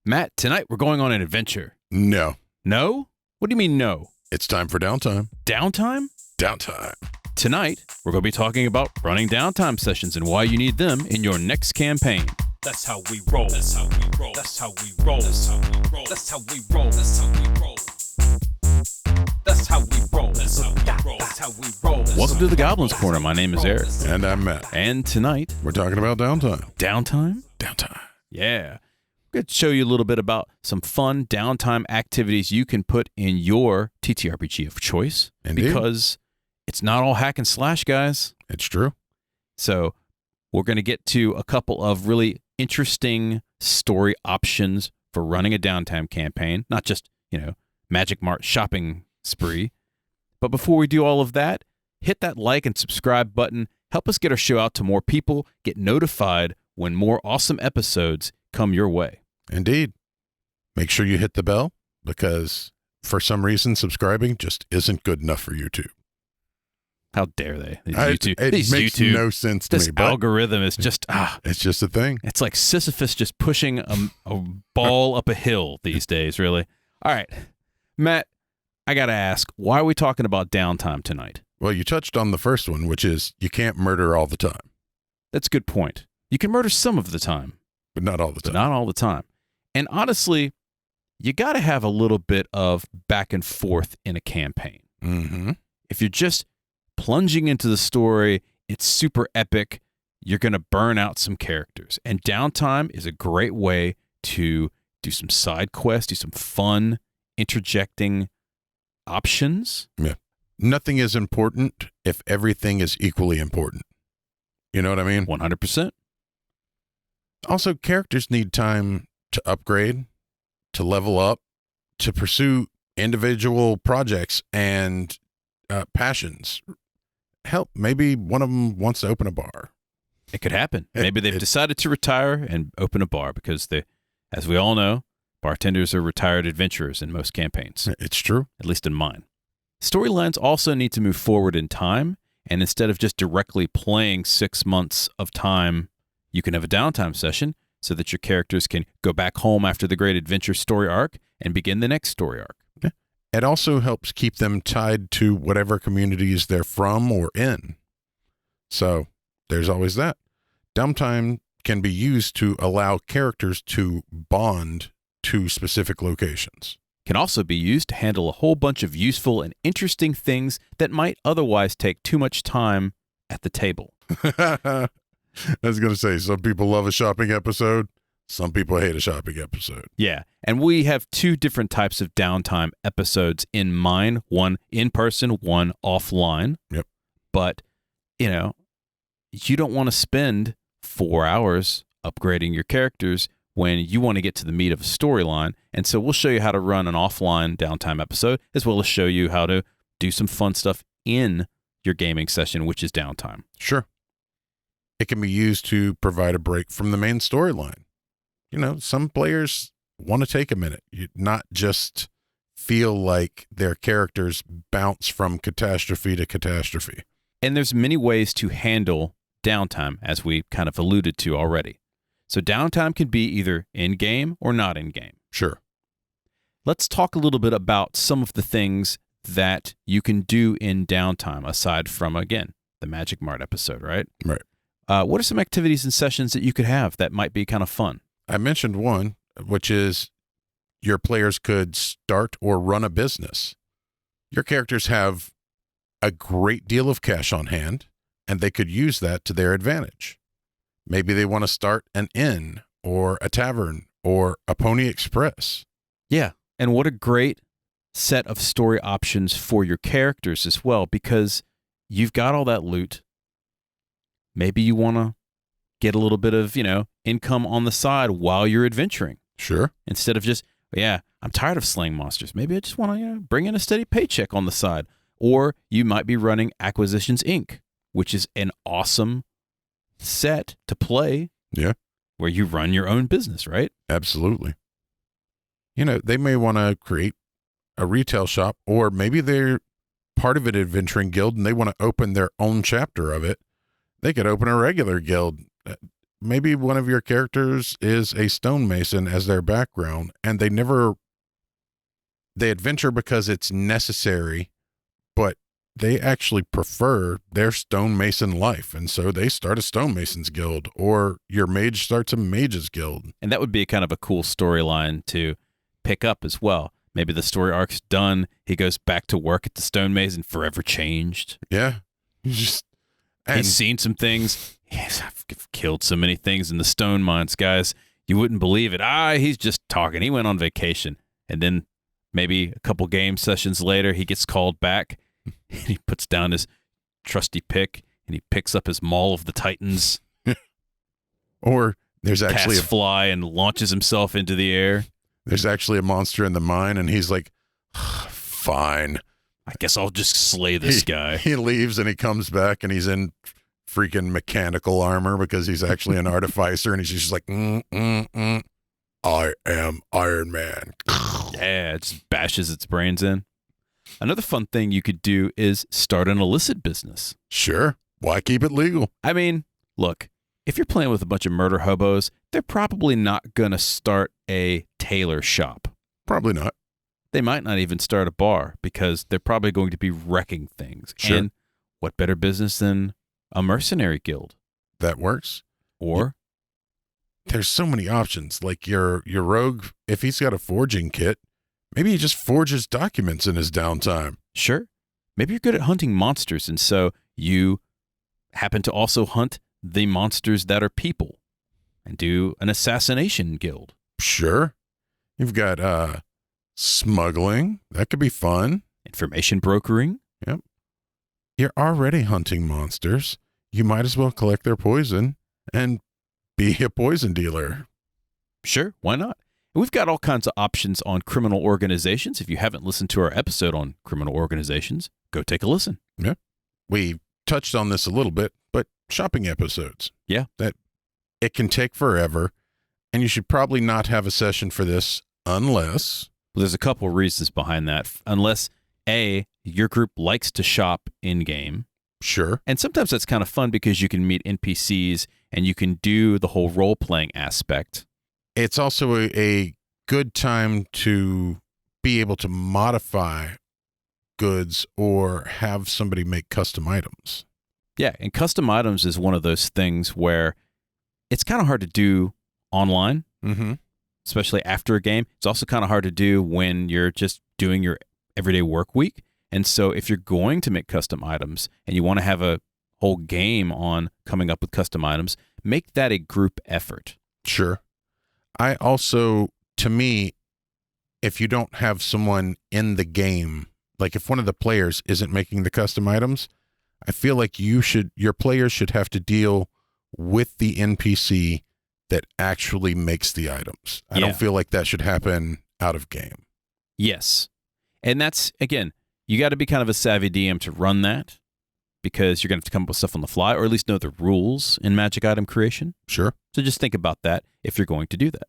Matt, tonight we're going on an adventure. No. No? What do you mean no? It's time for downtime. Downtime? Downtime. Tonight, we're going to be talking about running downtime sessions and why you need them in your next campaign. That's how we roll. That's how we roll. That's how we roll. That's how we roll. That's how we roll. That's how we roll. That's how we roll. That's how we roll. That's how we roll. Welcome to the Goblins Corner. My name is Eric. And I'm Matt. And tonight, We're talking about downtime. downtime? Downtime. Yeah. I'm going to show you a little bit about some fun downtime activities you can put in your TTRPG of choice. Indeed. Because it's not all hack and slash, guys. It's true. So we're going to get to a couple of really interesting story options for running a downtime campaign, not just, Magic Mart shopping spree. But before we do all of that, hit that like and subscribe button. Help us get our show out to more people. Get notified when more awesome episodes come your way. Indeed. Make sure you hit the bell because for some reason subscribing just isn't good enough for YouTube. How dare they? It makes no sense to this me. But algorithm is just, it's just a thing. it's like Sisyphus just pushing a ball up a hill these days, really. All right, Matt, I got to ask, why are we talking about downtime tonight? Well, you touched on the first one, which is you can't murder all the time, That's a good point. You can murder some of the time, but not all the but time. not all the time. And honestly, you got to have a little bit of back and forth in a campaign. Mm-hmm. If you're just plunging into the story, it's super epic, you're going to burn out some characters. And downtime is a great way to do some side quests, do some fun, interjecting options. Yeah. Nothing is important if everything is equally important. You know what I mean? 100%. Also, characters need time to upgrade, to level up, to pursue individual projects and passions. Hell, maybe one of them wants to open a bar. It could happen. Maybe they've decided to retire and open a bar because they, as we all know, bartenders are retired adventurers in most campaigns, It's true. at least in mine. Storylines also need to move forward in time, and instead of just directly playing 6 months of time, you can have a downtime session so that your characters can go back home after the great adventure story arc and begin the next story arc. It also helps keep them tied to whatever communities they're from or in. So there's always that. Downtime can be used to allow characters to bond to specific locations. Can also be used to handle a whole bunch of useful and interesting things that might otherwise take too much time at the table. I was going to say, some people love a shopping episode. Some people hate a shopping episode. Yeah, and we have two different types of downtime episodes in mind, one in person, one offline. Yep. But, you don't want to spend 4 hours upgrading your characters when you want to get to the meat of a storyline. And so we'll show you how to run an offline downtime episode, as well as show you how to do some fun stuff in your gaming session, which is downtime. Sure. It can be used to provide a break from the main storyline. Some players want to take a minute, not just feel like their characters bounce from catastrophe to catastrophe. And there's many ways to handle downtime, as we kind of alluded to already. So downtime can be either in-game or not in-game. Sure. Let's talk a little bit about some of the things that you can do in downtime, aside from, again, the Magic Mart episode, right? Right. What are some activities and sessions that you could have that might be kind of fun? I mentioned one, which is your players could start or run a business. Your characters have a great deal of cash on hand, and they could use that to their advantage. Maybe they want to start an inn or a tavern or a Pony Express. Yeah, and what a great set of story options for your characters as well, because you've got all that loot. Maybe you want to get a little bit of, income on the side while you're adventuring. Sure. Instead of just, I'm tired of slaying monsters. Maybe I just want to bring in a steady paycheck on the side. Or you might be running Acquisitions Inc., which is an awesome set to play. Yeah. Where you run your own business, right? Absolutely. They may want to create a retail shop, or maybe they're part of an adventuring guild and they want to open their own chapter of it. They could open a regular guild, maybe one of your characters is a stonemason as their background, and they adventure because it's necessary, but they actually prefer their stonemason life, and so they start a stonemasons guild, or your mage starts a mages guild. And that would be kind of a cool storyline to pick up as well. Maybe the story arc's done. He goes back to work at the stonemason, forever changed. Yeah. He's seen some things. I've killed so many things in the stone mines, guys. You wouldn't believe it. He's just talking. He went on vacation. And then maybe a couple game sessions later, he gets called back. And he puts down his trusty pick, and he picks up his Maul of the Titans. Or there's actually casts fly and launches himself into the air. There's actually a monster in the mine, and he's like, fine. I guess I'll just slay this guy. He leaves, and he comes back, and he's in freaking mechanical armor because he's actually an artificer, and he's just like, I am Iron Man. Yeah, it just bashes its brains in. Another fun thing you could do is start an illicit business. Sure. Why keep it legal? I mean, look, if you're playing with a bunch of murder hobos, they're probably not going to start a tailor shop. Probably not. They might not even start a bar because they're probably going to be wrecking things. Sure. And what better business than a mercenary guild? That works. Or there's so many options. Like your rogue, if he's got a forging kit, maybe he just forges documents in his downtime. Sure. Maybe you're good at hunting monsters, and so you happen to also hunt the monsters that are people and do an assassination guild. Sure. You've got smuggling. That could be fun. Information brokering. Yep. You're already hunting monsters. You might as well collect their poison and be a poison dealer. Sure, why not? And we've got all kinds of options on criminal organizations. If you haven't listened to our episode on criminal organizations, go take a listen. Yeah. We touched on this a little bit, but shopping episodes. Yeah. That it can take forever, and you should probably not have a session for this unless... Well, there's a couple of reasons behind that. Unless, A, your group likes to shop in-game. Sure. And sometimes that's kind of fun because you can meet NPCs and you can do the whole role-playing aspect. It's also a good time to be able to modify goods or have somebody make custom items. Yeah, and custom items is one of those things where it's kind of hard to do online, especially after a game. It's also kind of hard to do when you're just doing your everyday work week. And so if you're going to make custom items and you want to have a whole game on coming up with custom items, make that a group effort. Sure. I also, to me, if you don't have someone in the game, like if one of the players isn't making the custom items, I feel like your players should have to deal with the NPC that actually makes the items. I don't feel like that should happen out of game. Yes. And that's, again, you got to be kind of a savvy DM to run that because you're going to have to come up with stuff on the fly or at least know the rules in magic item creation. Sure. So just think about that if you're going to do that.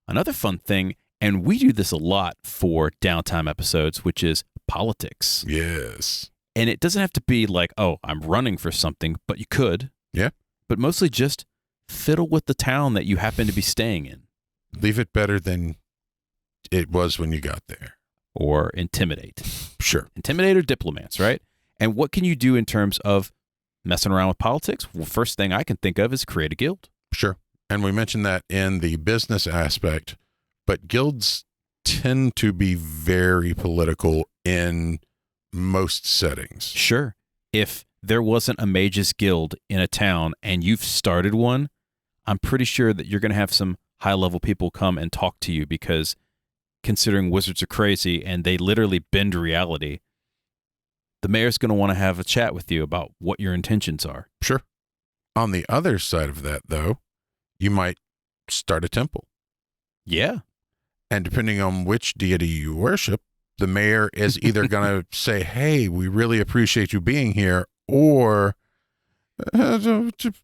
Another fun thing, and we do this a lot for downtime episodes, which is politics. Yes. And it doesn't have to be like, oh, I'm running for something, but you could. Yeah. But mostly just fiddle with the town that you happen to be staying in. Leave it better than it was when you got there. Or intimidate. Sure. Intimidate or diplomats, right? And what can you do in terms of messing around with politics? Well, first thing I can think of is create a guild. Sure. And we mentioned that in the business aspect, but guilds tend to be very political in most settings. Sure. If there wasn't a mages guild in a town and you've started one, I'm pretty sure that you're going to have some high-level people come and talk to you because considering wizards are crazy and they literally bend reality, the mayor's going to want to have a chat with you about what your intentions are. Sure. On the other side of that, though, you might start a temple. Yeah. And depending on which deity you worship, the mayor is either going to say, hey, we really appreciate you being here, or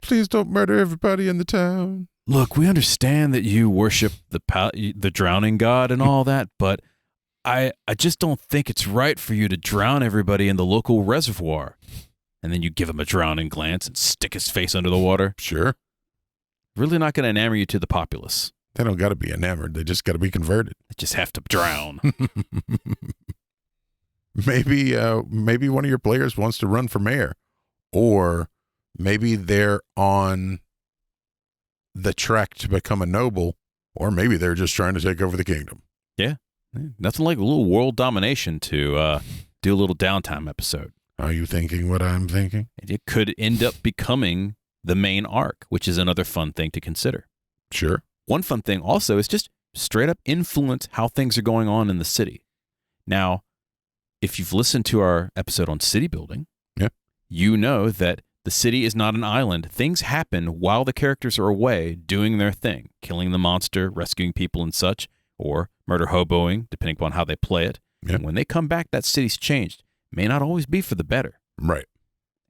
please don't murder everybody in the town. Look, we understand that you worship the drowning god and all that, but I just don't think it's right for you to drown everybody in the local reservoir. And then you give him a drowning glance and stick his face under the water. Sure. really not going to enamor you to the populace. They don't got to be enamored. They just got to be converted. They just have to drown. Maybe one of your players wants to run for mayor, or maybe they're on the track to become a noble, or maybe they're just trying to take over the kingdom. Yeah. Nothing like a little world domination to do a little downtime episode. Are you thinking what I'm thinking? It could end up becoming the main arc, which is another fun thing to consider. Sure. One fun thing also is just straight up influence how things are going on in the city. Now, if you've listened to our episode on city building, yeah, you know that the city is not an island. Things happen while the characters are away doing their thing, killing the monster, rescuing people and such, or murder hoboing, depending upon how they play it. Yeah. And when they come back, that city's changed. May not always be for the better. Right.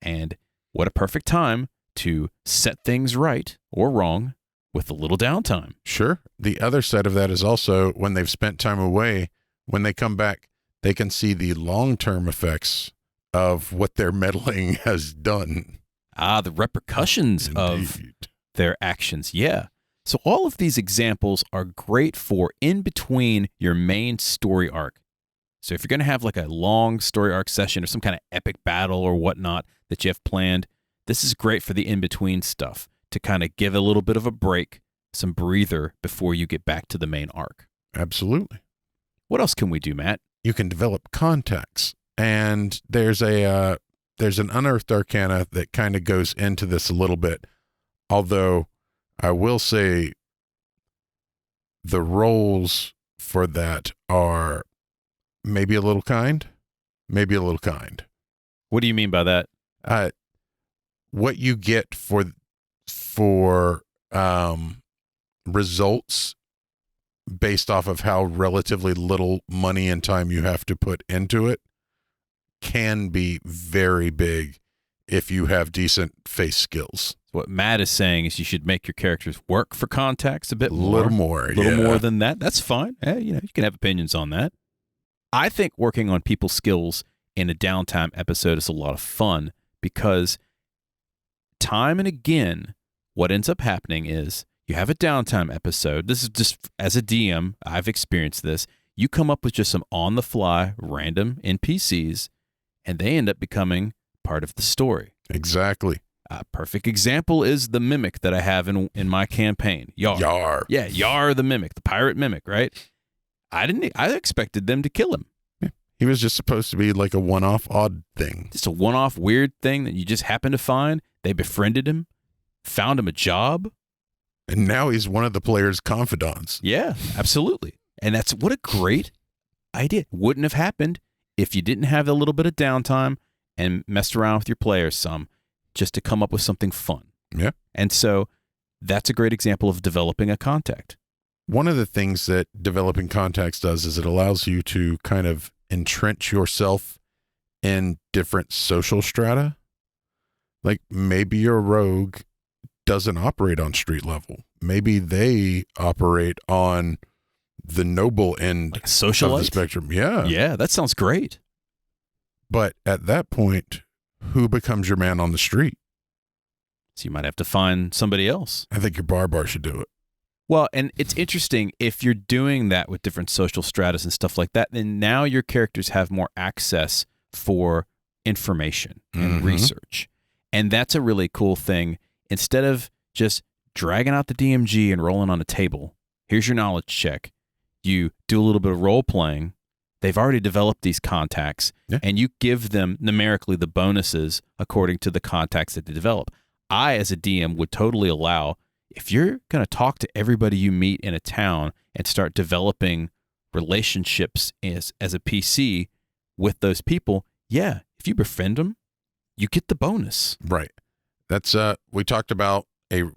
And what a perfect time to set things right or wrong with a little downtime. Sure. The other side of that is also when they've spent time away, when they come back, they can see the long-term effects of what their meddling has done. The repercussions of their actions. Yeah. So all of these examples are great for in between your main story arc. So if you're going to have like a long story arc session or some kind of epic battle or whatnot that you have planned, this is great for the in-between stuff to kind of give a little bit of a break, some breather before you get back to the main arc. Absolutely. What else can we do, Matt? You can develop contacts. And there's an Unearthed Arcana that kind of goes into this a little bit. Although I will say the roles for that are maybe a little kind. What do you mean by that? What you get for results based off of how relatively little money and time you have to put into it can be very big if you have decent face skills. What Matt is saying is you should make your characters work for contacts a bit more. A little more than that. That's fine. You can have opinions on that. I think working on people's skills in a downtime episode is a lot of fun because time and again, what ends up happening is you have a downtime episode. This is just as a DM, I've experienced this. You come up with just some on-the-fly random NPCs, and they end up becoming part of the story. Exactly. A perfect example is the mimic that I have in my campaign. Yar. Yeah, Yar the mimic, the pirate mimic, right? I expected them to kill him. Yeah. He was just supposed to be like a one-off odd thing. Just a one-off weird thing that you just happened to find. They befriended him, found him a job. And now he's one of the players' confidants. Yeah, absolutely. And that's what a great idea. Wouldn't have happened if you didn't have a little bit of downtime and messed around with your players some just to come up with something fun. Yeah. And so that's a great example of developing a contact. One of the things that developing contacts does is it allows you to kind of entrench yourself in different social strata. Like maybe your rogue doesn't operate on street level. Maybe they operate on the noble end like socialite of the spectrum. Yeah. Yeah, that sounds great. But at that point, who becomes your man on the street? So you might have to find somebody else. I think your barbar should do it. Well, and it's interesting if you're doing that with different social stratas and stuff like that, then now your characters have more access for information and research. And that's a really cool thing. Instead of just dragging out the DMG and rolling on a table, here's your knowledge check. You do a little bit of role playing. They've already developed these contacts, and you give them numerically the bonuses according to the contacts that they develop. I, as a DM, would totally allow, if you're going to talk to everybody you meet in a town and start developing relationships as a PC with those people, yeah, if you befriend them, you get the bonus. Right. That's we talked about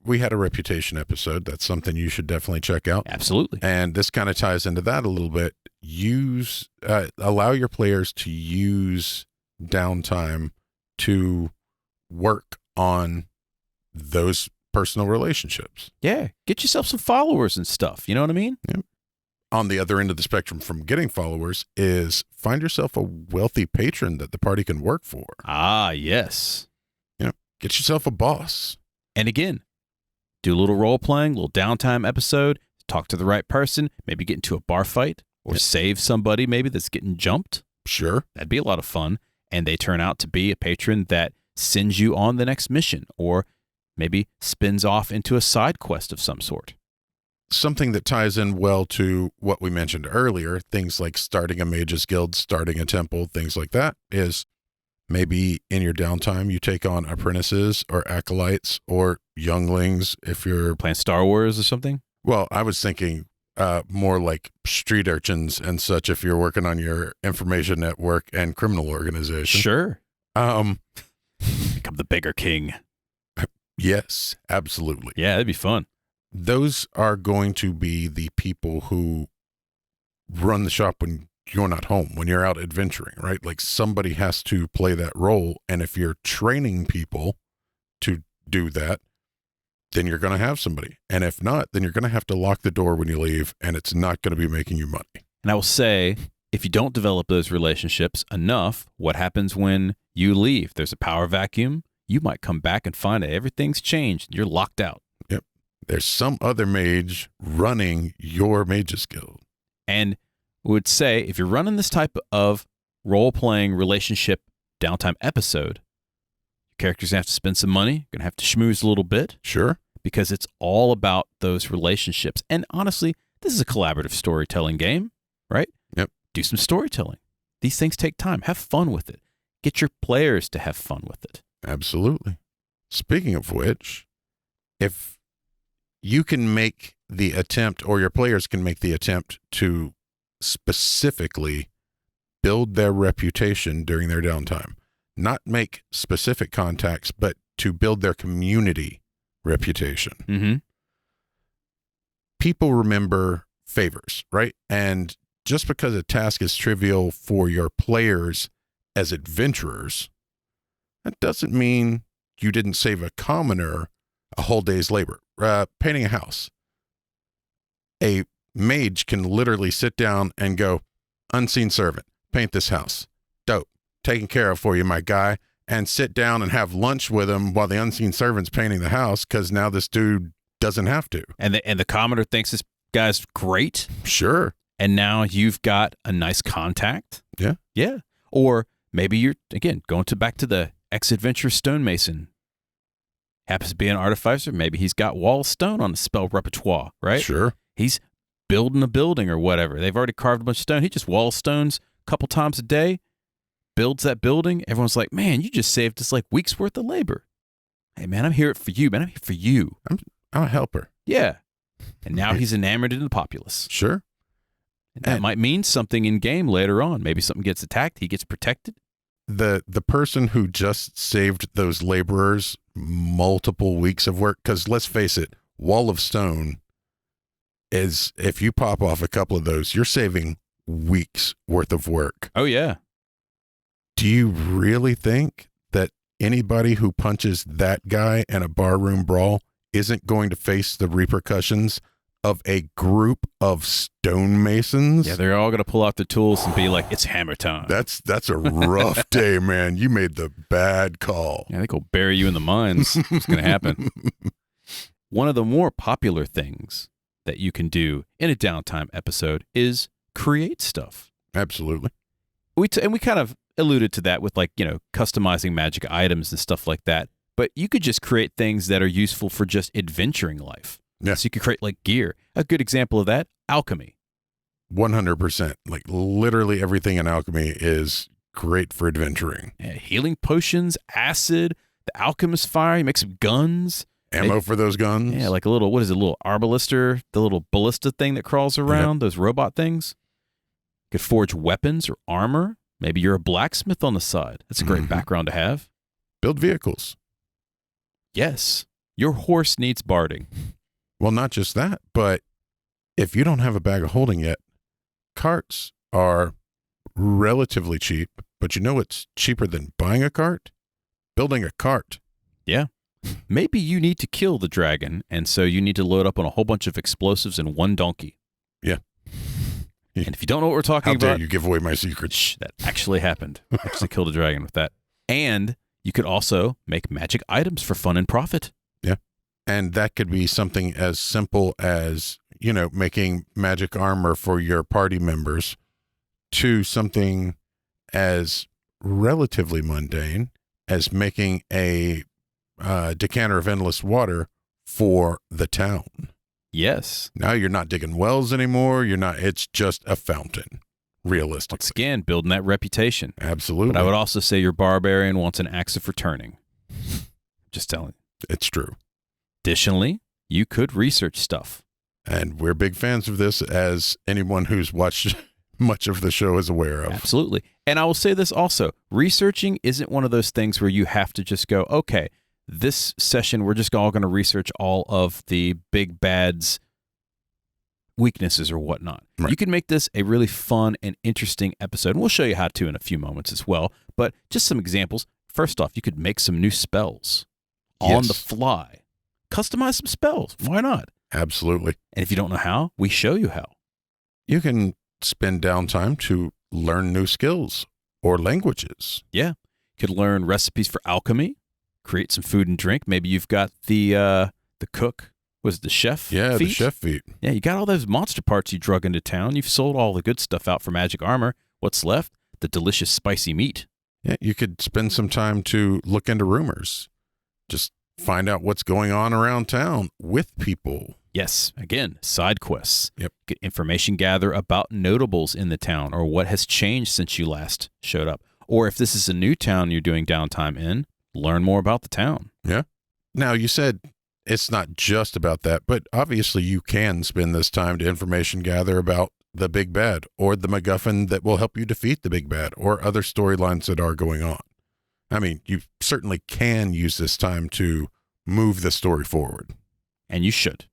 we had a reputation episode. That's something you should definitely check out. Absolutely. And this kind of ties into that a little bit. Allow your players to use downtime to work on those personal relationships. Yeah. Get yourself some followers and stuff. You know what I mean? Yeah. On the other end of the spectrum from getting followers is find yourself a wealthy patron that the party can work for. Ah, yes. Get yourself a boss. And again, do a little role playing, little downtime episode, talk to the right person, maybe get into a bar fight or save somebody maybe that's getting jumped. Sure. That'd be a lot of fun. And they turn out to be a patron that sends you on the next mission or maybe spins off into a side quest of some sort. Something that ties in well to what we mentioned earlier, things like starting a mage's guild, starting a temple, things like that, is maybe in your downtime you take on apprentices or acolytes or younglings if you're playing Star Wars or something. Well, I was thinking more like street urchins and such if you're working on your information network and criminal organization. Sure. Become the beggar king. Yes, absolutely. Yeah, that'd be fun. Those are going to be the people who run the shop when you're not home, when you're out adventuring, right? Like somebody has to play that role. And if you're training people to do that, then you're going to have somebody. And if not, then you're going to have to lock the door when you leave, and it's not going to be making you money. And I will say, if you don't develop those relationships enough, what happens when you leave? There's a power vacuum. You might come back and find that everything's changed. You're locked out. Yep. There's some other mage running your mage's guild. And would say, if you're running this type of role-playing relationship downtime episode, your character's going to have to spend some money, going to have to schmooze a little bit. Sure. Because it's all about those relationships. And honestly, this is a collaborative storytelling game, right? Yep. Do some storytelling. These things take time. Have fun with it. Get your players to have fun with it. Absolutely. Speaking of which, if you can make the attempt, or your players can make the attempt to specifically build their reputation during their downtime, not make specific contacts, but to build their community reputation. Mm-hmm. People remember favors, right? And just because a task is trivial for your players as adventurers, that doesn't mean you didn't save a commoner a whole day's labor. Painting a house. A mage can literally sit down and go, unseen servant, paint this house. Dope. Taken care of for you, my guy. And sit down and have lunch with him while the unseen servant's painting the house, because now this dude doesn't have to. And the commoner thinks this guy's great. Sure. And now you've got a nice contact. Yeah. Yeah. Or maybe you're, again, going back to the ex-adventure stonemason. Happens to be an artificer. Maybe he's got wall of stone on his spell repertoire, right? Sure. He's building a building or whatever. They've already carved a bunch of stone. He just wall stones a couple times a day, builds that building. Everyone's like, man, you just saved us like weeks worth of labor. Hey, man, I'm here for you, man. I'm here for you. I'm a helper. Yeah. And now he's enamored in the populace. Sure. And that might mean something in game later on. Maybe something gets attacked. He gets protected. The person who just saved those laborers multiple weeks of work, because let's face it, wall of stone is, if you pop off a couple of those, you're saving weeks worth of work. Oh, yeah. Do you really think that anybody who punches that guy in a barroom brawl isn't going to face the repercussions of a group of stonemasons? Yeah, they're all going to pull out the tools and be like, it's hammer time. That's a rough day, man. You made the bad call. Yeah, they go bury you in the mines. What's going to happen? One of the more popular things that you can do in a downtime episode is create stuff. Absolutely. We kind of alluded to that with, like, you know, customizing magic items and stuff like that. But you could just create things that are useful for just adventuring life. Yeah. So you could create like gear. A good example of that, alchemy. 100%. Like literally everything in alchemy is great for adventuring. Yeah, healing potions, acid, the alchemist fire. You make some guns. Ammo for those guns. Yeah, like a little, what is it, a little arbalister, the little ballista thing that crawls around, those robot things. You could forge weapons or armor. Maybe you're a blacksmith on the side. That's a great background to have. Build vehicles. Yes. Your horse needs barding. Well, not just that, but if you don't have a bag of holding yet, carts are relatively cheap, but you know what's cheaper than buying a cart? Building a cart. Yeah. Maybe you need to kill the dragon, and so you need to load up on a whole bunch of explosives and one donkey. Yeah. And if you don't know what we're talking about... How dare you give away my secrets? Shh, that actually happened. I actually killed a dragon with that. And you could also make magic items for fun and profit. Yeah. And that could be something as simple as, making magic armor for your party members, to something as relatively mundane as making a decanter of endless water for the town. Yes. Now you're not digging wells anymore. It's just a fountain, realistically. Once again, building that reputation. Absolutely. But I would also say your barbarian wants an axe of returning. Just telling you. It's true. Additionally, you could research stuff. And we're big fans of this, as anyone who's watched much of the show is aware of. Absolutely. And I will say this also. Researching isn't one of those things where you have to just go, okay, this session, we're just all going to research all of the big bad's weaknesses or whatnot. Right. You can make this a really fun and interesting episode. And we'll show you how to in a few moments as well. But just some examples. First off, you could make some new spells on the fly. Customize some spells. Why not? Absolutely. And if you don't know how, we show you how. You can spend downtime to learn new skills or languages. Yeah. You could learn recipes for alchemy, create some food and drink. Maybe you've got the cook, was it the chef Yeah, feat? the chef feat. Yeah, you got all those monster parts you drug into town. You've sold all the good stuff out for magic armor. What's left? The delicious spicy meat. Yeah, you could spend some time to look into rumors. Just find out what's going on around town with people. Yes, again, side quests. Yep. Get information gather about notables in the town or what has changed since you last showed up. Or if this is a new town you're doing downtime in, learn more about the town. Yeah. Now, you said it's not just about that, but obviously you can spend this time to information gather about the big bad or the MacGuffin that will help you defeat the big bad or other storylines that are going on. I mean, you certainly can use this time to move the story forward. And you should.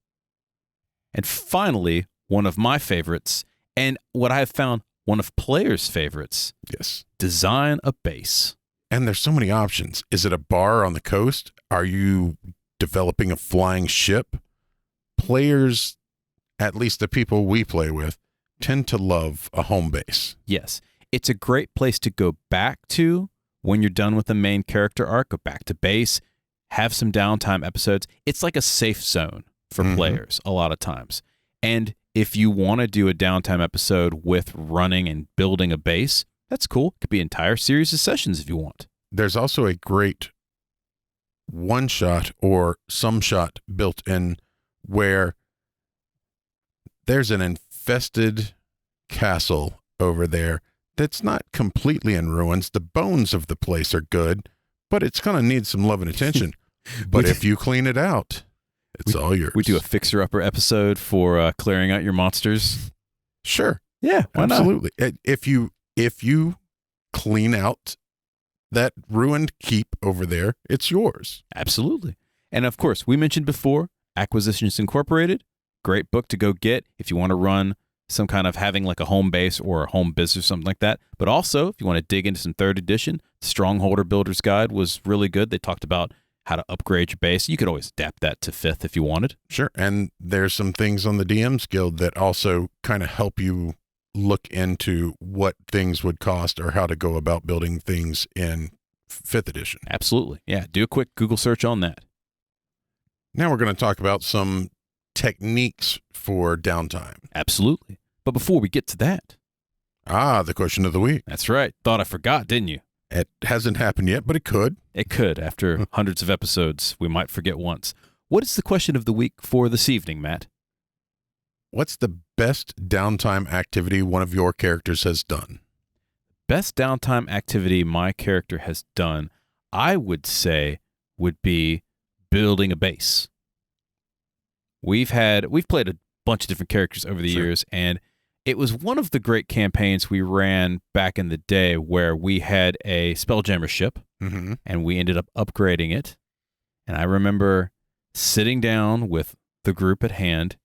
And finally, one of my favorites, and what I have found one of players' favorites, Yes. design a base. And there's so many options. Is it a bar on the coast? Are you developing a flying ship? Players, at least the people we play with, tend to love a home base. Yes, it's a great place to go back to when you're done with the main character arc. Go back to base, have some downtime episodes. It's like a safe zone for players a lot of times. And if you want to do a downtime episode with running and building a base, that's cool. It could be an entire series of sessions if you want. There's also a great one-shot or some shot built in where there's an infested castle over there that's not completely in ruins. The bones of the place are good, but it's going to need some love and attention. But if you clean it out, it's all yours. We do a fixer-upper episode for clearing out your monsters. Sure. Yeah, why not? Absolutely. If you clean out that ruined keep over there, it's yours. Absolutely. And of course, we mentioned before, Acquisitions Incorporated, great book to go get if you want to run some kind of having like a home base or a home business or something like that. But also, if you want to dig into some 3rd edition, Strongholder Builder's Guide was really good. They talked about how to upgrade your base. You could always adapt that to 5th if you wanted. Sure. And there's some things on the DM's Guild that also kind of help you look into what things would cost or how to go about building things in 5th edition. Absolutely. Yeah, do a quick Google search on that. Now we're going to talk about some techniques for downtime. Absolutely. But before we get to that. The question of the week. That's right. Thought I forgot, didn't you? It hasn't happened yet, but it could. It could. After hundreds of episodes, we might forget once. What is the question of the week for this evening, Matt? What's the best downtime activity one of your characters has done? Best downtime activity my character has done, I would say, would be building a base. We've played a bunch of different characters over the years, and it was one of the great campaigns we ran back in the day where we had a Spelljammer ship, and we ended up upgrading it. And I remember sitting down with the group at hand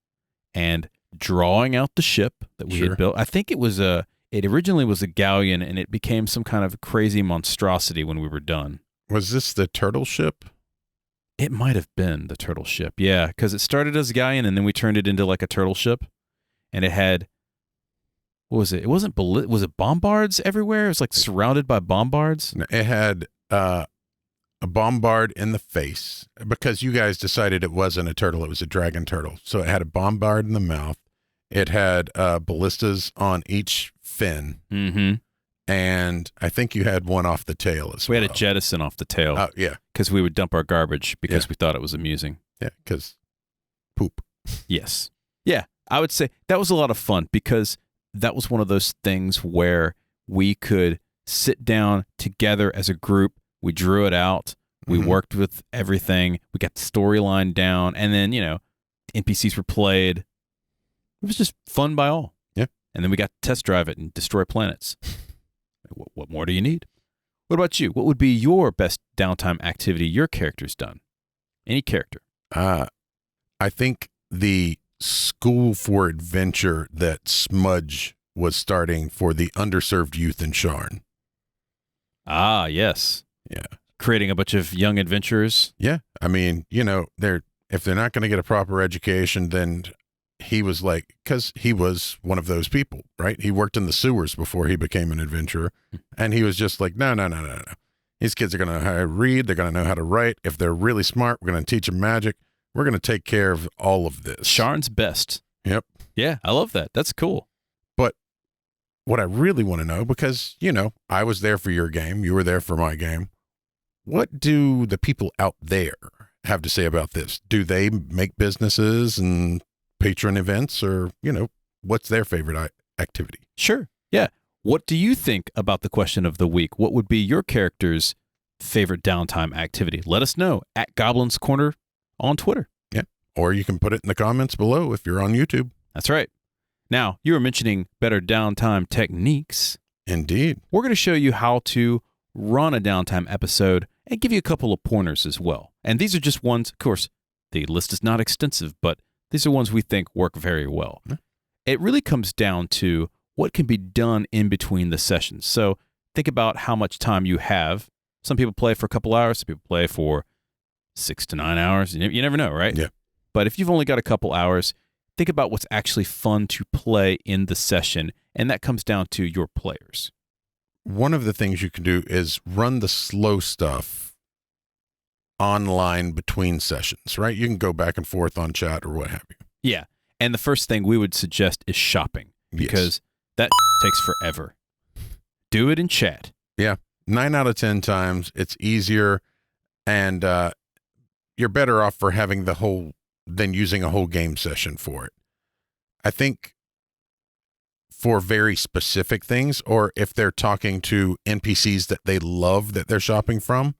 and drawing out the ship that we had built. I think it originally was a galleon, and it became some kind of crazy monstrosity when we were done. Was this the turtle ship? It might have been the turtle ship, yeah, because it started as a galleon, and then we turned it into like a turtle ship, and it had, what was it? It wasn't, was it bombards everywhere? It was like surrounded by bombards. It had a bombard in the face because you guys decided it wasn't a turtle, it was a dragon turtle. So it had a bombard in the mouth. It had ballistas on each fin. Mm-hmm. And I think you had one off the tail as well. We had a jettison off the tail. Oh, yeah. Because we would dump our garbage because we thought it was amusing. Yeah, because poop. Yes. Yeah, I would say that was a lot of fun because that was one of those things where we could sit down together as a group. We drew it out. We worked with everything. We got the storyline down. And then, NPCs were played. It was just fun by all. Yeah. And then we got to test drive it and destroy planets. What more do you need? What about you? What would be your best downtime activity your character's done? Any character? I think the school for adventure that Smudge was starting for the underserved youth in Sharn. Ah, yes. Yeah. Creating a bunch of young adventurers. Yeah. I mean, if they're not going to get a proper education, then he was like, because he was one of those people, right? He worked in the sewers before he became an adventurer. And he was just like, no. These kids are going to know how to read. They're going to know how to write. If they're really smart, we're going to teach them magic. We're going to take care of all of this. Sharn's best. Yep. Yeah, I love that. That's cool. But what I really want to know, because, I was there for your game. You were there for my game. What do the people out there have to say about this? Do they make businesses and patron events, or, what's their favorite activity? Sure. Yeah. What do you think about the question of the week? What would be your character's favorite downtime activity? Let us know at Goblin's Corner on Twitter. Yeah. Or you can put it in the comments below if you're on YouTube. That's right. Now, you were mentioning better downtime techniques. Indeed. We're going to show you how to run a downtime episode and give you a couple of pointers as well. And these are just ones, of course, the list is not extensive, but these are ones we think work very well. It really comes down to what can be done in between the sessions. So think about how much time you have. Some people play for a couple hours. Some people play for 6 to 9 hours. You never know, right? Yeah. But if you've only got a couple hours, think about what's actually fun to play in the session. And that comes down to your players. One of the things you can do is run the slow stuff online between sessions, right? You can go back and forth on chat or what have you. Yeah. And the first thing we would suggest is shopping, because that takes forever. Do it in chat. Yeah. 9 out of 10 times it's easier, and you're better off for having than using a whole game session for it. I think for very specific things, or if they're talking to NPCs that they love that they're shopping from,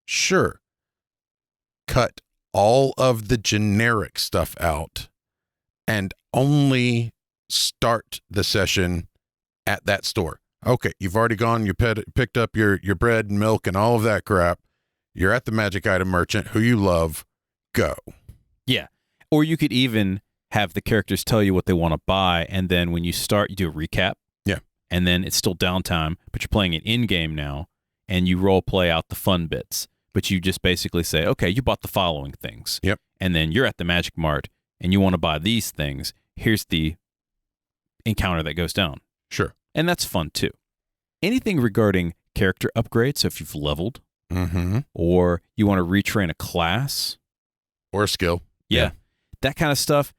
sure. Cut all of the generic stuff out and only start the session at that store. Okay, you've already gone, you picked up your bread and milk and all of that crap. You're at the magic item merchant who you love. Go. Yeah. Or you could even have the characters tell you what they want to buy, and then when you start, you do a recap. Yeah. And then it's still downtime, but you're playing it in-game now, and you role play out the fun bits. But you just basically say, okay, you bought the following things. Yep. And then you're at the Magic Mart, and you want to buy these things. Here's the encounter that goes down. Sure. And that's fun, too. Anything regarding character upgrades, so if you've leveled, or you want to retrain a class. Or a skill. Yeah. That kind of stuff.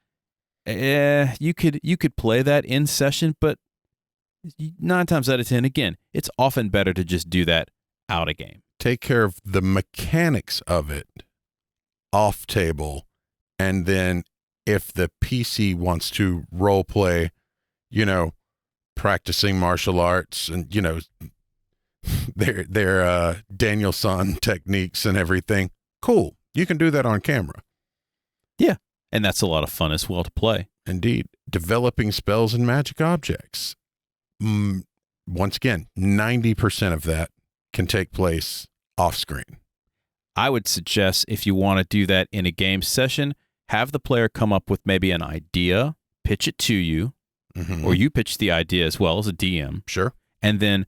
You could play that in session, but 9 times out of 10, again, it's often better to just do that out of game. Take care of the mechanics of it off table, and then if the PC wants to role play, practicing martial arts and their Daniel-san techniques and everything, cool. You can do that on camera. Yeah, and that's a lot of fun as well to play. Indeed. Developing spells and magic objects. Once again, 90% of that can take place off screen. I would suggest if you want to do that in a game session, have the player come up with maybe an idea, pitch it to you, or you pitch the idea as well as a DM. Sure. And then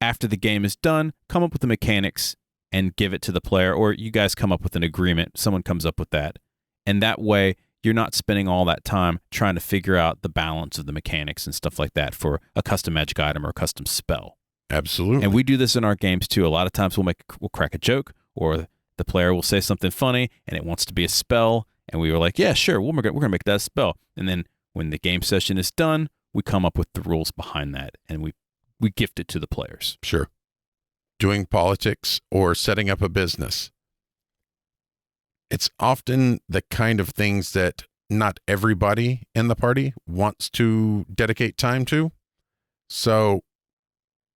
after the game is done, come up with the mechanics and give it to the player, or you guys come up with an agreement. Someone comes up with that. And that way, you're not spending all that time trying to figure out the balance of the mechanics and stuff like that for a custom magic item or a custom spell. Absolutely. And we do this in our games too. A lot of times we'll crack a joke, or the player will say something funny and it wants to be a spell. And we were like, yeah, sure, we're going to make that a spell. And then when the game session is done, we come up with the rules behind that and we gift it to the players. Sure. Doing politics or setting up a business. It's often the kind of things that not everybody in the party wants to dedicate time to. So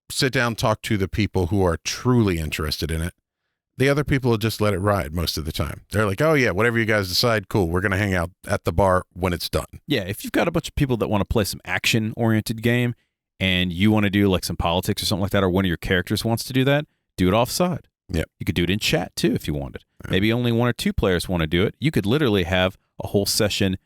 sit down, talk to the people who are truly interested in it. The other people will just let it ride most of the time. They're like, oh yeah, whatever you guys decide, cool. We're going to hang out at the bar when it's done. Yeah, if you've got a bunch of people that want to play some action-oriented game and you want to do like some politics or something like that, or one of your characters wants to do that, do it offside. Yeah. You could do it in chat too if you wanted. Maybe only one or two players want to do it. You could literally have a whole session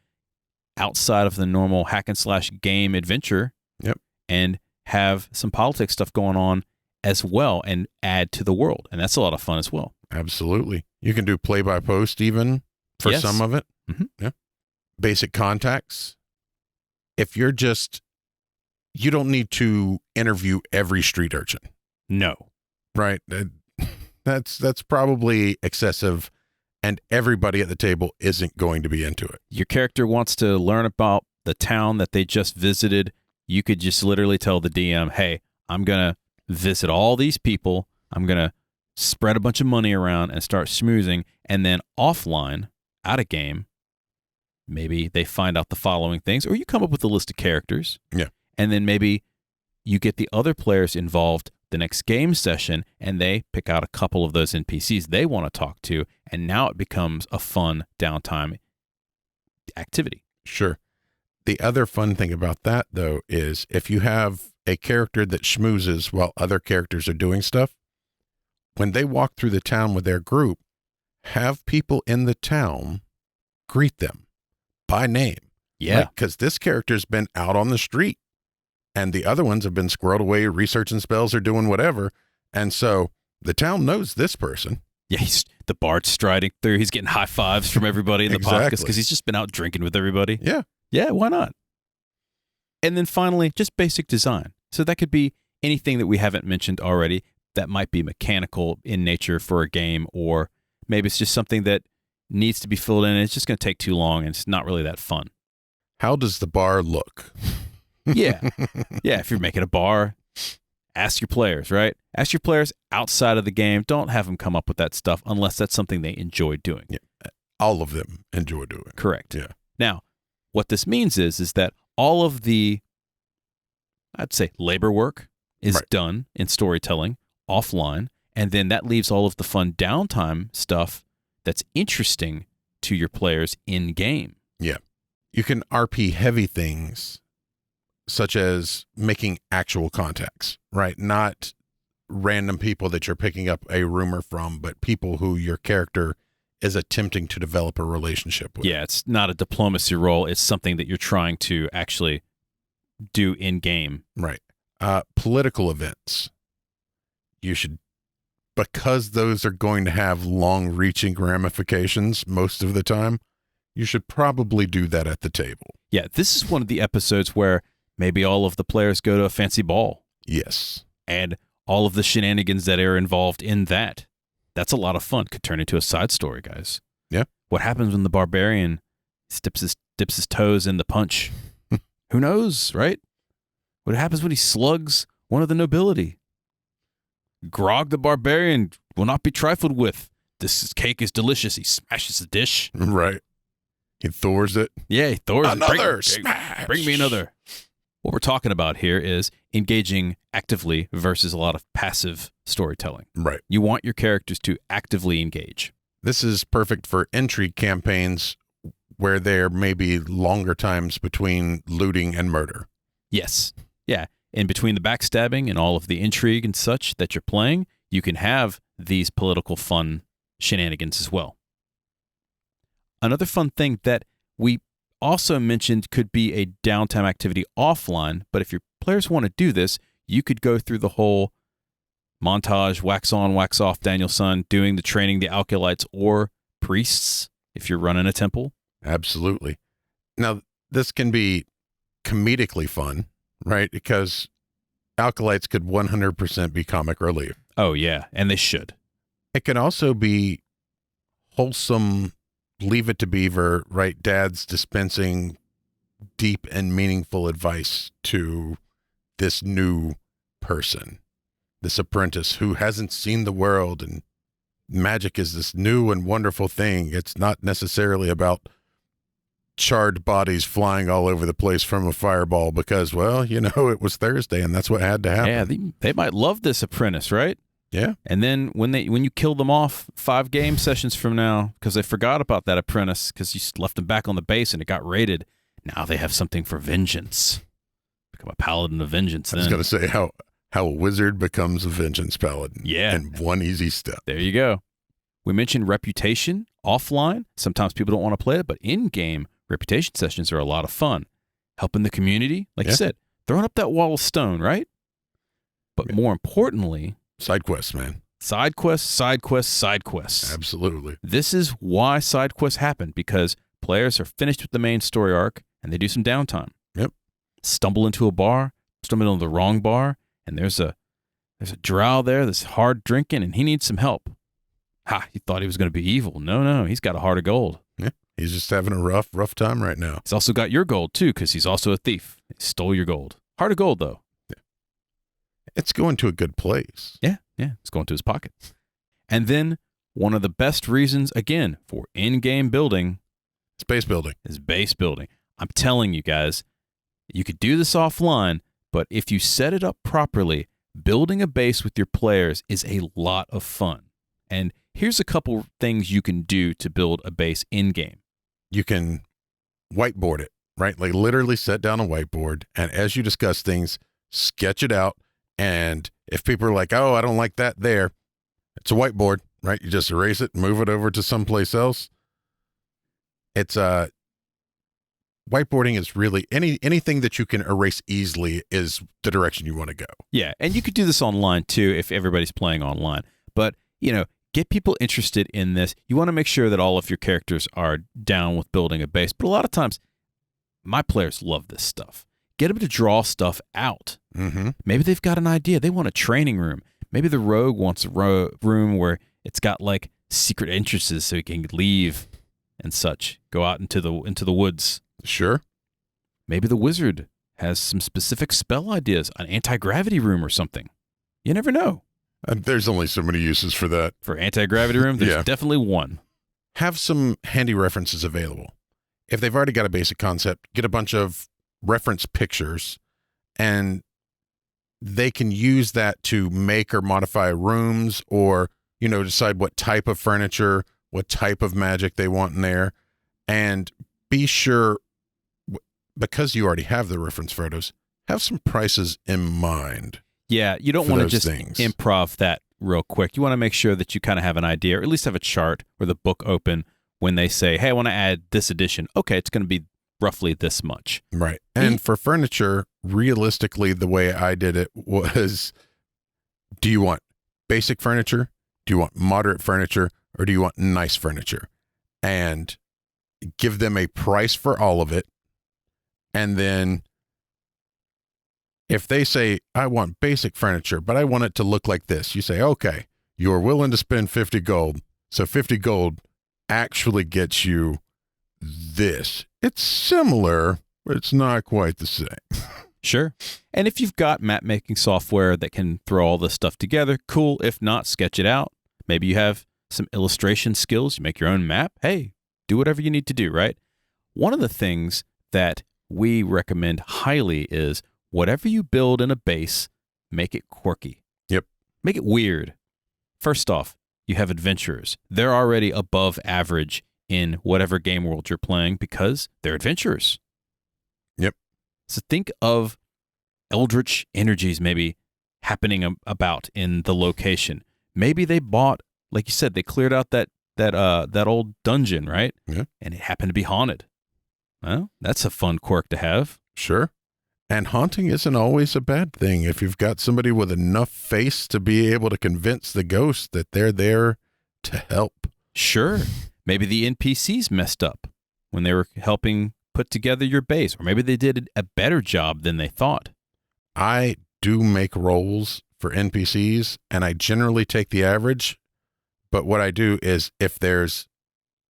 outside of the normal hack and slash game adventure. Yep. And have some politics stuff going on as well and add to the world. And that's a lot of fun as well. Absolutely. You can do play by post even for Yes. some of it. Mhm. Yeah. Basic contacts. If you're you don't need to interview every street urchin, No. right? That's probably excessive, and everybody at the table isn't going to be into it. Your character wants to learn about the town that they just visited. You could just literally tell the DM, hey, I'm going to visit all these people. I'm going to spread a bunch of money around and start schmoozing. And then offline, out of game, maybe they find out the following things, or you come up with a list of characters. Yeah. And then maybe you get the other players involved the next game session and they pick out a couple of those NPCs they want to talk to. And now it becomes a fun downtime activity. Sure. The other fun thing about that, though, is if you have a character that schmoozes while other characters are doing stuff, when they walk through the town with their group, have people in the town greet them by name. Yeah. Because this character's been out on the street and the other ones have been squirreled away researching spells or doing whatever. And so the town knows this person. Yeah, the bard's striding through. He's getting high fives from everybody in the podcast because he's just been out drinking with everybody. Yeah. Yeah, why not? And then finally, just basic design. So that could be anything that we haven't mentioned already that might be mechanical in nature for a game, or maybe it's just something that needs to be filled in and it's just going to take too long and it's not really that fun. How does the bar look? Yeah. Yeah, if you're making a bar, ask your players, right? Ask your players outside of the game. Don't have them come up with that stuff unless that's something they enjoy doing. Yeah. All of them enjoy doing. Correct. Yeah. Now, what this means is that all of the, I'd say, labor work is Right. done in storytelling offline, and then that leaves all of the fun downtime stuff that's interesting to your players in game. Yeah. You can RP heavy things such as making actual contacts, right? Not random people that you're picking up a rumor from, but people who your character is attempting to develop a relationship with. Yeah, it's not a diplomacy role. It's something that you're trying to actually do in game. Right. Political events. You should, because those are going to have long-reaching ramifications most of the time, you should probably do that at the table. Yeah, this is one of the episodes where maybe all of the players go to a fancy ball Yes. and all of the shenanigans that are involved in that. That's a lot of fun. Could turn into a side story, guys. Yeah. What happens when the barbarian dips his toes in the punch? Who knows, right? What happens when he slugs one of the nobility? Grog the barbarian will not be trifled with. This cake is delicious. He smashes the dish. Right. He Thors it. Yeah, he Thor's it. Another smash. Bring me another. What we're talking about here is engaging actively versus a lot of passive storytelling. Right. You want your characters to actively engage. This is perfect for intrigue campaigns where there may be longer times between looting and murder. Yes. Yeah. In between the backstabbing and all of the intrigue and such that you're playing, you can have these political fun shenanigans as well. Another fun thing that we also mentioned could be a downtime activity offline, but if your players want to do this, you could go through the whole montage, wax on, wax off Danielson, doing the training the acolytes or priests if you're running a temple. Absolutely. Now, this can be comedically fun, right? Because acolytes could 100% be comic relief. Oh, yeah, and they should. It can also be wholesome, leave it to beaver, right? Dad's dispensing deep and meaningful advice to this new person, this apprentice who hasn't seen the world, and magic is this new and wonderful thing. It's not necessarily about charred bodies flying all over the place from a fireball because, well, it was Thursday and that's what had to happen. Yeah, they might love this apprentice, right? Yeah. And then when you kill them off 5 game sessions from now because they forgot about that apprentice because you left them back on the base and it got raided, now they have something for vengeance. Become a paladin of vengeance. I was going to say how a wizard becomes a vengeance paladin. Yeah. In one easy step. There you go. We mentioned reputation offline. Sometimes people don't want to play it, but in-game reputation sessions are a lot of fun. Helping the community, like you said, throwing up that wall of stone, right? But more importantly, side quests, man. Side quests, side quests, side quests. Absolutely. This is why side quests happen, because players are finished with the main story arc and they do some downtime. Yep. Stumble into a bar, stumble into the wrong bar, and there's a drow there that's hard drinking and he needs some help. Ha, he thought he was going to be evil. No, he's got a heart of gold. Yeah. He's just having a rough time right now. He's also got your gold too, because he's also a thief. He stole your gold. Heart of gold, though. Yeah. It's going to a good place. Yeah, it's going to his pocket. And then one of the best reasons, again, for in-game building is base building. I'm telling you guys, you could do this offline, but if you set it up properly, building a base with your players is a lot of fun. And here's a couple things you can do to build a base in-game. You can whiteboard it, right? Like literally set down a whiteboard, and as you discuss things, sketch it out. And if people are like, oh, I don't like that there, it's a whiteboard, right? You just erase it, move it over to someplace else. It's whiteboarding is really anything that you can erase easily is the direction you want to go. Yeah, and you could do this online too if everybody's playing online. But, get people interested in this. You want to make sure that all of your characters are down with building a base. But a lot of times, my players love this stuff. Get them to draw stuff out. Mm-hmm. Maybe they've got an idea. They want a training room. Maybe the rogue wants a room where it's got like secret entrances so he can leave and such. Go out into the woods. Sure. Maybe the wizard has some specific spell ideas, an anti-gravity room or something. You never know. There's only so many uses for that. For anti-gravity room, there's definitely one. Have some handy references available. If they've already got a basic concept, get a bunch of reference pictures, and they can use that to make or modify rooms or, decide what type of furniture, what type of magic they want in there. And be sure, because you already have the reference photos, have some prices in mind. Yeah, you don't want to just improv that real quick. You want to make sure that you kind of have an idea, or at least have a chart or the book open when they say, hey, I want to add this addition. Okay, it's going to be roughly this much. Right. And for furniture, realistically, the way I did it was, do you want basic furniture? Do you want moderate furniture? Or do you want nice furniture? And give them a price for all of it. And then if they say, I want basic furniture, but I want it to look like this, you say, okay, you're willing to spend 50 gold. So 50 gold actually gets you this. It's similar, but it's not quite the same. Sure. And if you've got map making software that can throw all this stuff together, cool. If not, sketch it out. Maybe you have some illustration skills. You make your own map. Hey, do whatever you need to do, right? One of the things that we recommend highly is whatever you build in a base, make it quirky. Yep. Make it weird. First off, you have adventurers. They're already above average in whatever game world you're playing because they're adventurers. Yep. So think of eldritch energies maybe happening about in the location. Maybe they bought, like you said, they cleared out that old dungeon, right? Yeah. And it happened to be haunted. Well, that's a fun quirk to have. Sure. And haunting isn't always a bad thing if you've got somebody with enough face to be able to convince the ghost that they're there to help. Sure. Maybe the NPCs messed up when they were helping put together your base, or maybe they did a better job than they thought. I do make rolls for NPCs, and I generally take the average, But what I do is if there's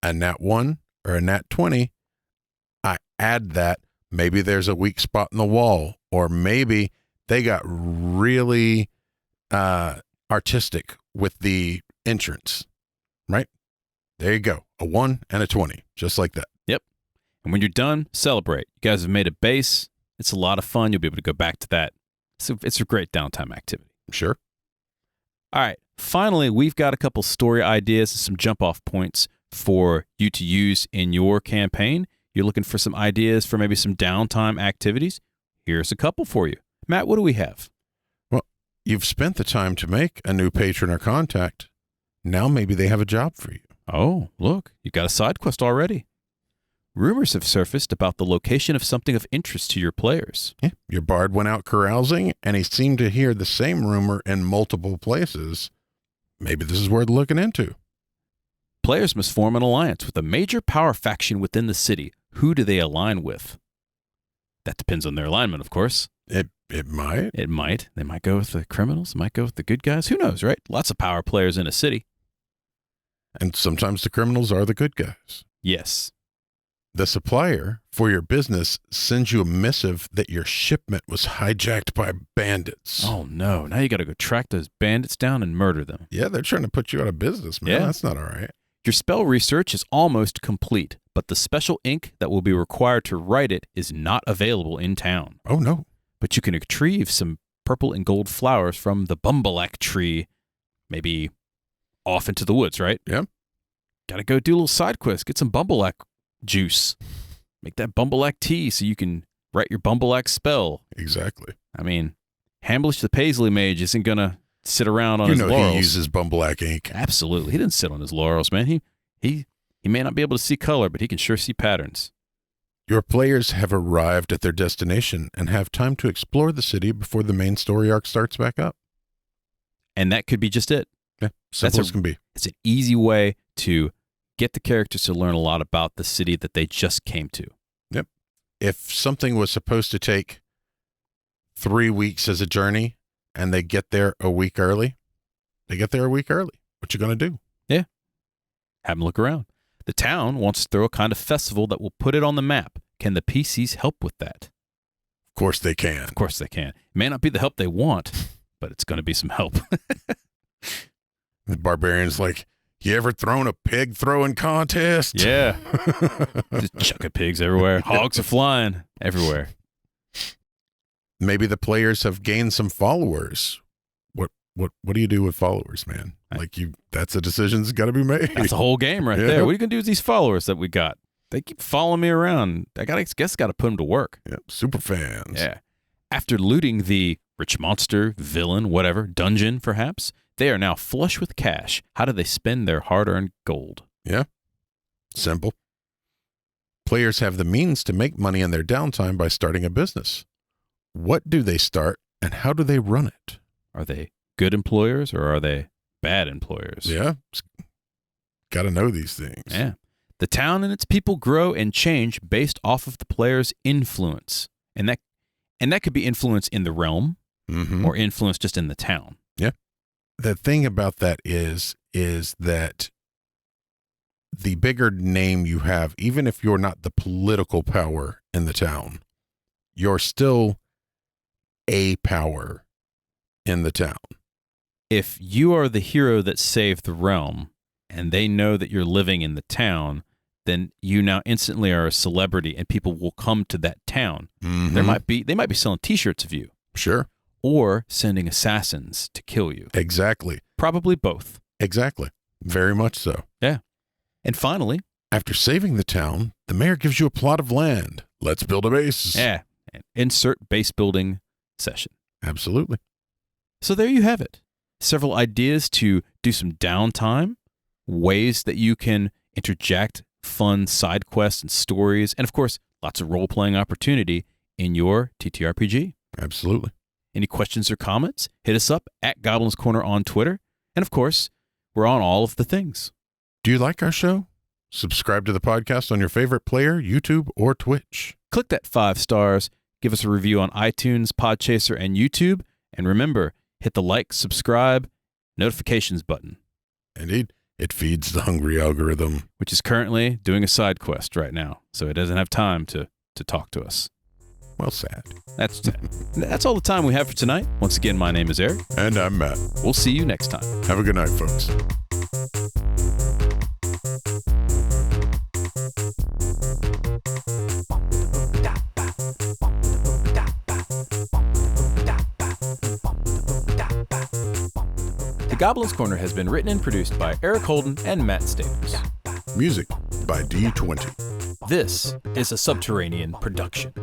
a nat 1 or a nat 20, I add that. Maybe there's a weak spot in the wall, or maybe they got really artistic with the entrance, right? There you go. A 1 and a 20, just like that. Yep. And when you're done, celebrate. You guys have made a base. It's a lot of fun. You'll be able to go back to that. So it's a great downtime activity. Sure. All right. Finally, we've got a couple story ideas and some jump-off points for you to use in your campaign. You're looking for some ideas for maybe some downtime activities. Here's a couple for you. Matt, what do we have? Well, you've spent the time to make a new patron or contact. Now maybe they have a job for you. Oh, look, you've got a side quest already. Rumors have surfaced about the location of something of interest to your players. Yeah. Your bard went out carousing, and he seemed to hear the same rumor in multiple places. Maybe this is worth looking into. Players must form an alliance with a major power faction within the city. Who do they align with? That depends on their alignment, of course. It might. It might. They might go with the criminals, might go with the good guys. Who knows, right? Lots of power players in a city. And sometimes the criminals are the good guys. Yes. The supplier for your business sends you a missive that your shipment was hijacked by bandits. Oh, no. Now you got to go track those bandits down and murder them. Yeah, they're trying to put you out of business, man. Yeah. That's not all right. Your spell research is almost complete, but the special ink that will be required to write it is not available in town. Oh, no. But you can retrieve some purple and gold flowers from the bumbleack tree, maybe off into the woods, right? Yeah. Got to go do a little side quest, get some bumbleack juice, make that bumbleack tea so you can write your bumbleack spell. Exactly. I mean, Hamblish the Paisley mage isn't going to sit around on his You know laurels. he uses bumbleack ink. Absolutely. He didn't sit on his laurels, man. He may not be able to see color, but he can sure see patterns. Your players have arrived at their destination and have time to explore the city before the main story arc starts back up. And that could be just it. Yeah, simple as can be. It's an easy way to get the characters to learn a lot about the city that they just came to. Yep. If something was supposed to take 3 weeks as a journey and they get there a week early, they get there a week early. What you going to do? Yeah. Have them look around. The town wants to throw a kind of festival that will put it on the map. Can the PCs help with that? Of course they can. Of course they can. It may not be the help they want, but it's going to be some help. The barbarian's like, you ever thrown a pig throwing contest? Yeah. Just chucking pigs everywhere. Hogs are flying everywhere. Maybe the players have gained some followers. What do you do with followers, man? Like that's a decision that's got to be made. That's the whole game right there. What are you going to do with these followers that we got? They keep following me around. I guess got to put them to work. Yeah, super fans. Yeah. After looting the rich monster, villain, whatever, dungeon perhaps, they are now flush with cash. How do they spend their hard-earned gold? Yeah. Simple. Players have the means to make money in their downtime by starting a business. What do they start and how do they run it? Are they good employers or are they bad employers? Yeah. Got to know these things. Yeah. The town and its people grow and change based off of the player's influence. And that could be influence in the realm or influence just in the town. Yeah. The thing about that is that the bigger name you have, even if you're not the political power in the town, you're still a power in the town. If you are the hero that saved the realm and they know that you're living in the town, then you now instantly are a celebrity and people will come to that town. They might be selling t-shirts of you. Sure. Or sending assassins to kill you. Exactly. Probably both. Exactly. Very much so. Yeah. And finally, after saving the town, the mayor gives you a plot of land. Let's build a base. Yeah. And insert base building session. Absolutely. So there you have it. Several ideas to do some downtime, ways that you can interject fun side quests and stories, and of course, lots of role-playing opportunity in your TTRPG. Absolutely. Any questions or comments? Hit us up at Goblin's Corner on Twitter. And of course, we're on all of the things. Do you like our show? Subscribe to the podcast on your favorite player, YouTube, or Twitch. Click that 5 stars. Give us a review on iTunes, Podchaser, and YouTube. And remember, hit the like, subscribe, notifications button. Indeed. It feeds the hungry algorithm. which is currently doing a side quest right now, so it doesn't have time to talk to us. Well, sad. That's all the time we have for tonight. Once again, my name is Eric. And I'm Matt. We'll see you next time. Have a good night, folks. The Goblin's Corner has been written and produced by Eric Holden and Matt Staples. Music by D20. This is a Subterranean production.